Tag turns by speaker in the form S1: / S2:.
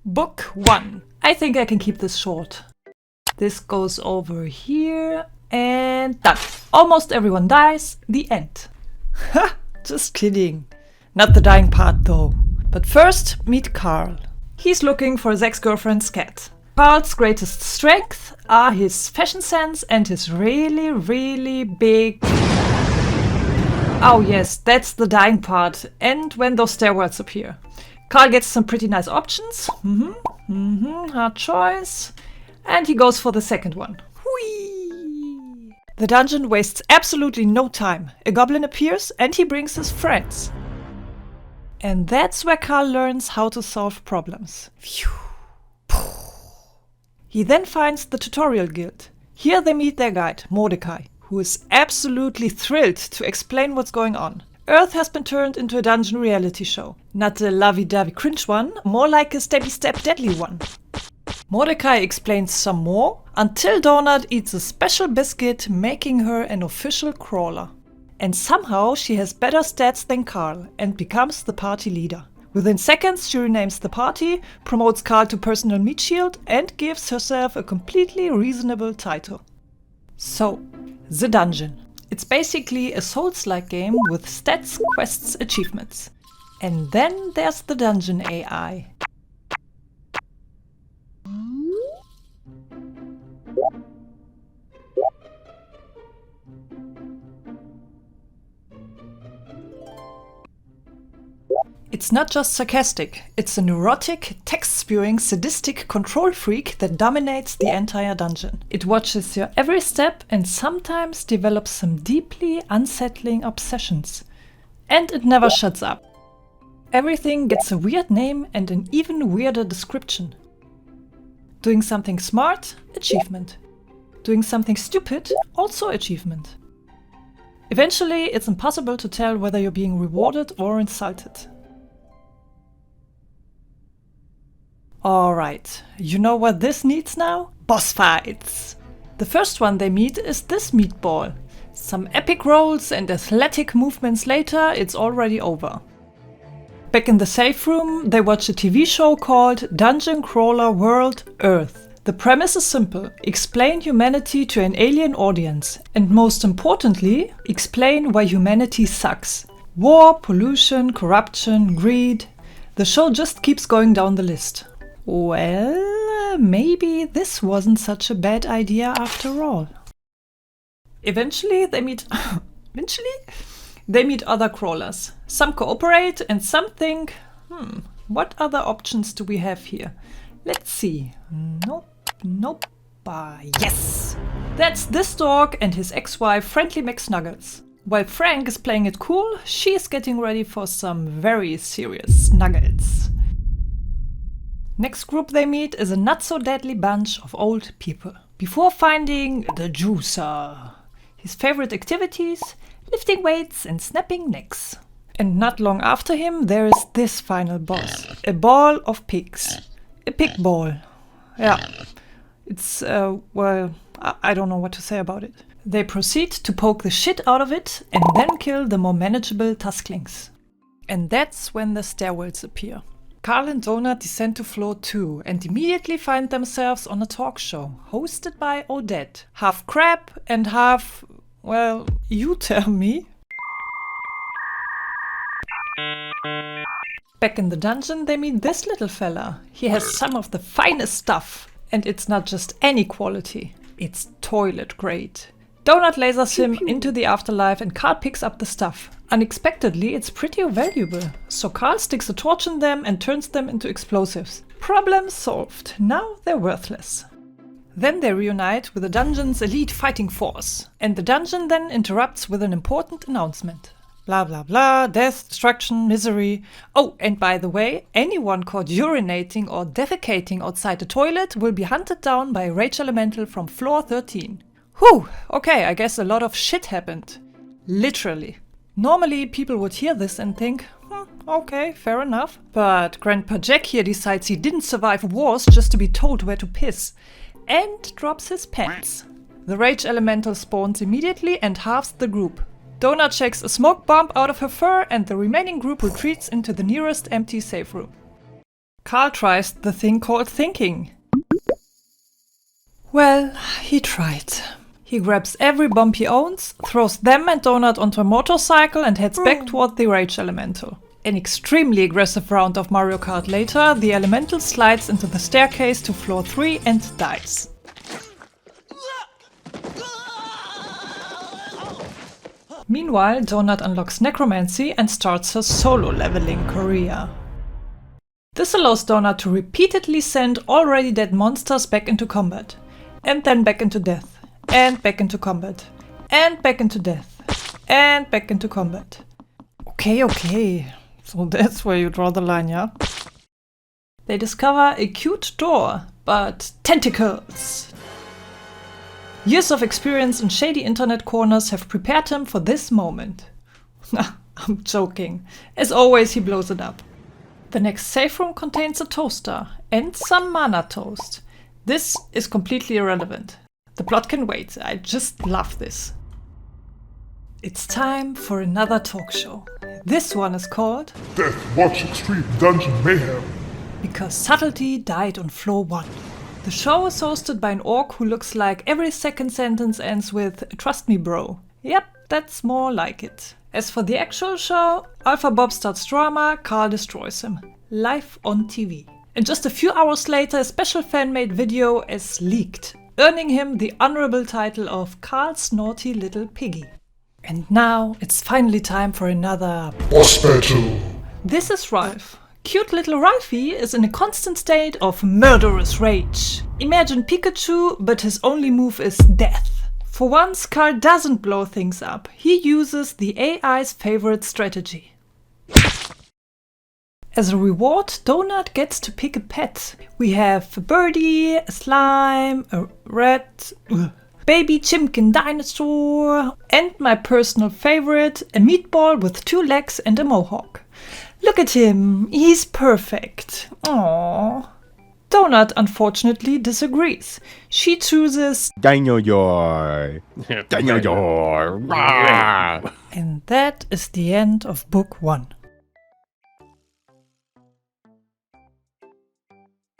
S1: Book 1. I think I can keep this short. This goes over here and done. Almost everyone dies. The end. Ha! Just kidding. Not the dying part though. But first, meet Carl. He's looking for his ex-girlfriend's cat. Carl's greatest strength are his fashion sense and his really big... Oh yes, that's the dying part. And when those stairwells appear. Carl gets some pretty nice options. Hard choice. And he goes for the second one. Whee! The dungeon wastes absolutely no time. A goblin appears and he brings his friends. And that's where Carl learns how to solve problems. Phew. He then finds the tutorial guild. Here they meet their guide, Mordecai, who is absolutely thrilled to explain what's going on. Earth has been turned into a dungeon reality show. Not a lovey-dovey cringe one, more like a stabby-stab deadly one. Mordecai explains some more, until Donut eats a special biscuit, making her an official crawler. And somehow she has better stats than Carl and becomes the party leader. Within seconds she renames the party, promotes Carl to personal meat shield and gives herself a completely reasonable title. So, the dungeon. It's basically a Souls-like game with stats, quests, achievements. And then there's the dungeon AI. It's not just sarcastic, it's a neurotic, text-spewing, sadistic control freak that dominates the entire dungeon. It watches your every step and sometimes develops some deeply unsettling obsessions. And it never shuts up. Everything gets a weird name and an even weirder description. Doing something smart? Achievement. Doing something stupid? Also achievement. Eventually, it's impossible to tell whether you're being rewarded or insulted. Alright, you know what this needs now? Boss fights! The first one they meet is this meatball. Some epic rolls and athletic movements later, it's already over. Back in the safe room, they watch a TV show called Dungeon Crawler World Earth. The premise is simple: explain humanity to an alien audience, and most importantly, explain why humanity sucks. War, pollution, corruption, greed. The show just keeps going down the list. Well, maybe this wasn't such a bad idea after all. Eventually they meet other crawlers. Some cooperate and some think, what other options do we have here? Let's see. Nope. Yes! That's this dog and his ex-wife, Friendly McSnuggles. While Frank is playing it cool, she is getting ready for some very serious snuggles. Next group they meet is a not-so-deadly bunch of old people. Before finding the juicer. His favorite activities? Lifting weights and snapping necks. And not long after him there is this final boss. A ball of pigs. A pig ball. Yeah. It's, well, I don't know what to say about it. They proceed to poke the shit out of it and then kill the more manageable Tusklings. And that's when the stairwells appear. Carl and Donut descend to floor 2 and immediately find themselves on a talk show, hosted by Odette. Half crap and half, well, you tell me. Back in the dungeon they meet this little fella. He has some of the finest stuff. And it's not just any quality, it's toilet grade. Donut lasers him into the afterlife and Carl picks up the stuff. Unexpectedly, it's pretty valuable, so Carl sticks a torch in them and turns them into explosives. Problem solved. Now they're worthless. Then they reunite with the dungeon's elite fighting force. And the dungeon then interrupts with an important announcement. Blah blah blah, death, destruction, misery. Oh, and by the way, anyone caught urinating or defecating outside the toilet will be hunted down by a rage elemental from floor 13. Whew, okay, I guess a lot of shit happened. Literally. Normally people would hear this and think, okay, fair enough. But Grandpa Jack here decides he didn't survive wars just to be told where to piss. And drops his pants. The rage elemental spawns immediately and halves the group. Donut shakes a smoke bomb out of her fur and the remaining group retreats into the nearest empty safe room. Carl tries the thing called thinking. Well, he tried. He grabs every bomb he owns, throws them and Donut onto a motorcycle and heads back toward the Rage Elemental. An extremely aggressive round of Mario Kart later, the Elemental slides into the staircase to floor 3 and dies. Meanwhile, Donut unlocks Necromancy and starts her solo leveling career. This allows Donut to repeatedly send already dead monsters back into combat, and then back into death, and back into combat, and back into death, and back into combat. Okay. So that's where you draw the line, yeah? They discover a cute door, but tentacles! Years of experience in shady internet corners have prepared him for this moment. I'm joking. As always, he blows it up. The next safe room contains a toaster and some mana toast. This is completely irrelevant. The plot can wait. I just love this. It's time for another talk show. This one is called
S2: Death Watch Extreme Dungeon Mayhem.
S1: Because Subtlety died on floor 1. The show is hosted by an orc who looks like every second sentence ends with "Trust me, bro." Yep, that's more like it. As for the actual show, Alpha Bob starts drama, Carl destroys him. Live on TV. And just a few hours later, a special fan-made video is leaked, earning him the honorable title of Carl's Naughty Little Piggy. And now it's finally time for another
S2: boss battle.
S1: This is Ralph. Cute little Ralphie is in a constant state of murderous rage. Imagine Pikachu, but his only move is death. For once, Carl doesn't blow things up. He uses the AI's favorite strategy. As a reward, Donut gets to pick a pet. We have a birdie, a slime, a rat, baby chimkin dinosaur, and my personal favorite, a meatball with 2 legs and a mohawk. Look at him, he's perfect. Aww. Donut unfortunately disagrees. She chooses
S3: Dinosaur. Dinosaur.
S1: And that is the end of book 1.